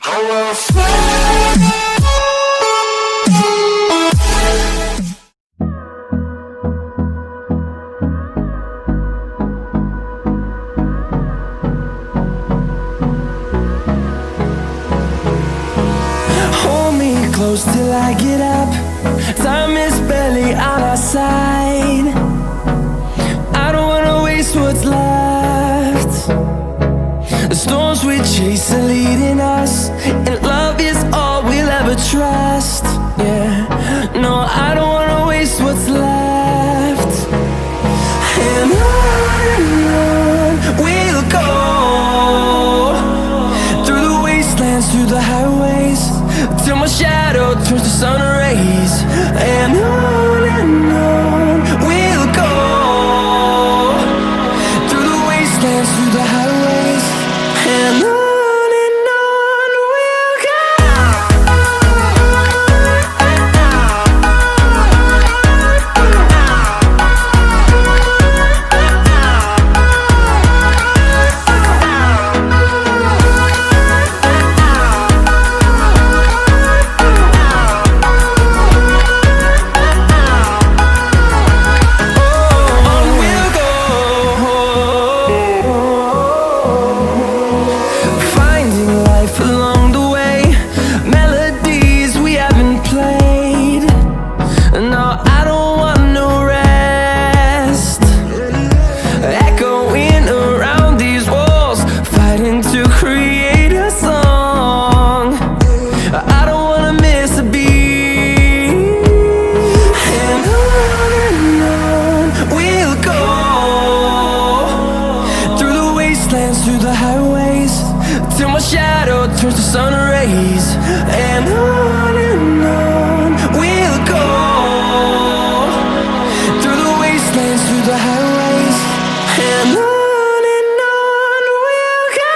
Hold me close till I get up. Time is barely on our side. I don't wanna waste what's left. The storms we chase are leading us, and love is all we'll ever trust. Yeah, no, I don't wanna waste what's left. And on we'll go, through the wastelands, through the highways, till my shadow turns to sun rays. And on we'll go, through the wastelands, through the highways, and on we'll go. Through the highways, till my shadow turns to sun rays. And on we'll go, through the wastelands, through the highways, and on we'll go.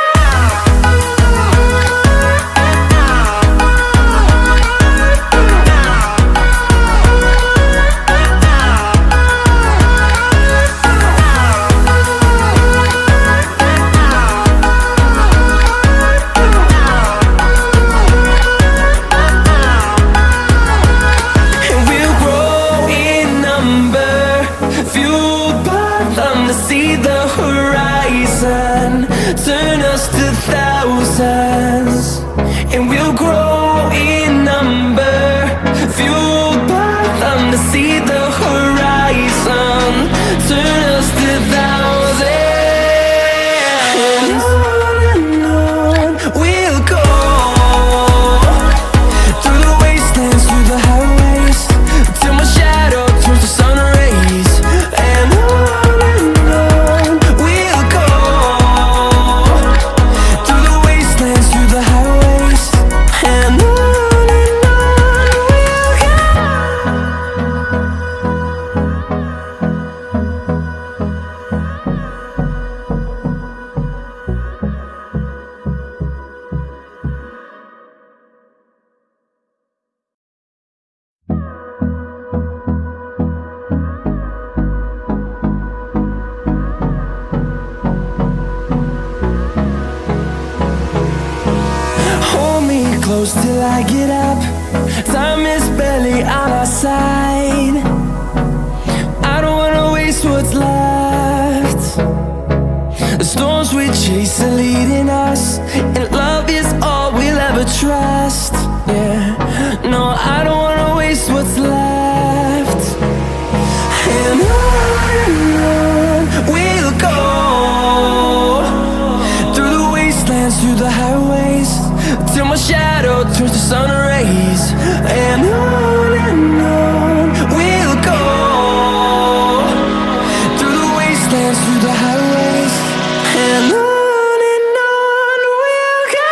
See the horizon turn us to thousands, and we'll grow in number, fueled by them to see the horizon turn us to thousands. And on we'll go, through the wastelands, through the highways, till my shadow turns to sun rays. And close till I get up. Time is barely on our side. I don't wanna waste what's left. The storms we chase are leading us, and love is all we'll ever trust. Yeah, no, I don't wanna waste what's left. And on we'll go, through the wastelands, through the highways, till my shadow turns to sun rays. And on we'll go, through the wastelands, through the highways, and on we'll go.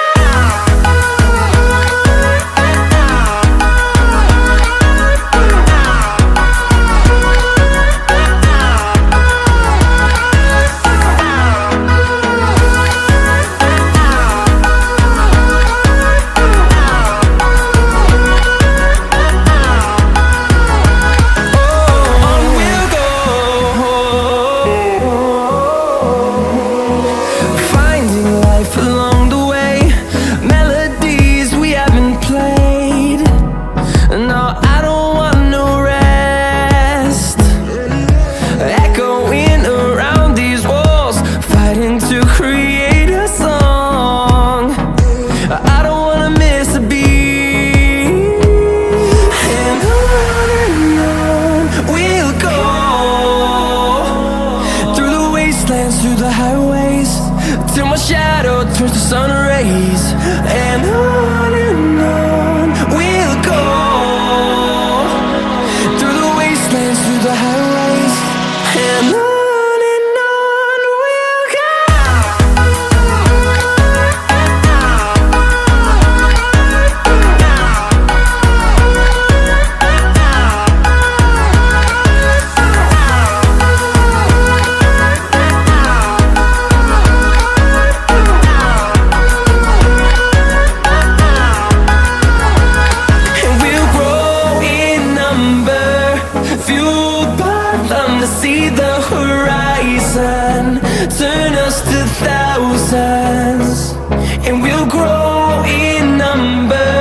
grow in number.